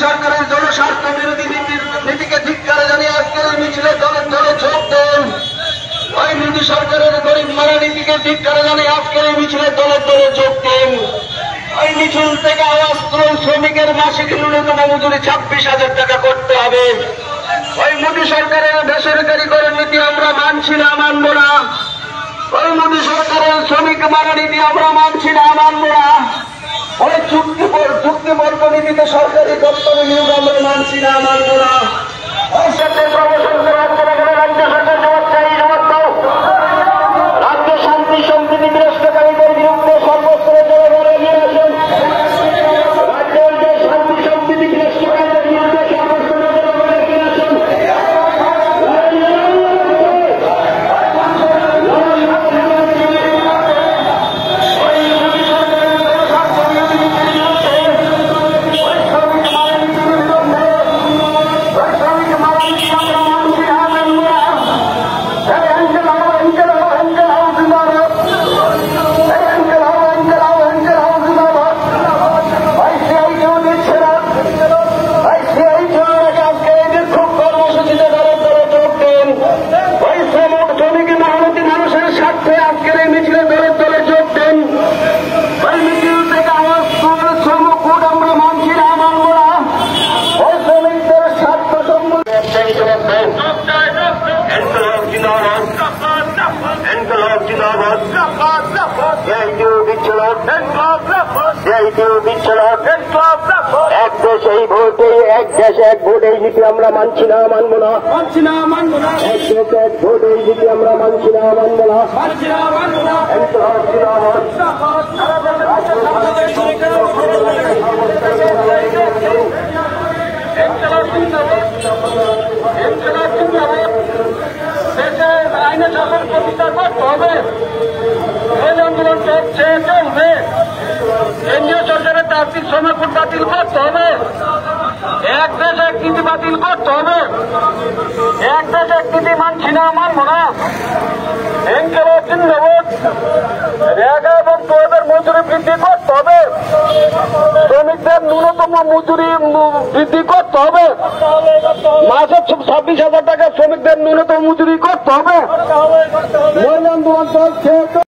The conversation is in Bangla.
সরকারের জনস্বার্থ বিরোধী নীতিকে ধিক্কার জানিয়ে আজকের মিছিলে দলে দলে যোগ দেন। ওই মোদী সরকারের গরিব মারা নীতিকে ধিক্কার জানিয়ে আজকের মিছিলে দলে দলে যোগ দেন। ওই মিছিল থেকে আওয়াজ তুলুন, শ্রমিকের মাসিক ন্যূনতম মজুরি 26,000 টাকা করতে হবে। ওই মোদী সরকারের বেসরকারীকরণ নীতি আমরা মানছি না, মানব না। ওই মোদী সরকারের শ্রমিক মারা নীতি আমরা মানছি না, মানব না। ওই চুক্তিবদ্ধ নীতিতে সরকারি দপ্তরে নিয়োগ আমরা মানছি না, মানব না। ওই সরকার প্রমোশন করার জন্য রাজ্য সরকার জবাব চাই, জবাব দাও। রাজ্য শান্তি সম্প্রীতি বিনষ্টকারীদের বিরুদ্ধে সর্বস্তরে জনগণ এগিয়ে আসুন। রাজ্যের যে শান্তি সম্প্রীতি বিনষ্টকারীদের বিরুদ্ধে সর্বস্তরে জনগণ এগিয়ে আসুন। এক দেশ এই ভোটে, এক দেশ এক ভোট এই নীতি আমরা মানছি না, মানব না, মানছি না, মানব না। এক দেশ এক ভোট এই নীতি আমরা মানছি না, মানব না, মানছি না, মানব না। আইনের শাসন প্রতিষ্ঠা করতে হবে। এই আন্দোলন চলছে, চলবে। কেন্দ্রীয় সরকারের তাত্ত্বিক সময়পুর বাতিল করতে হবে। এক দেশ এক নীতি বাতিল করতে হবে। এক দেশ এক নীতি মানছি না, মানব না। রেগা এবং তোদের মজুরি বৃদ্ধি করতে হবে। শ্রমিকদের ন্যূনতম মজুরি বৃদ্ধি করতে হবে। মাসে 26,000 টাকা শ্রমিকদের ন্যূনতম মজুরি করতে হবে। আন্দোলন চলছে।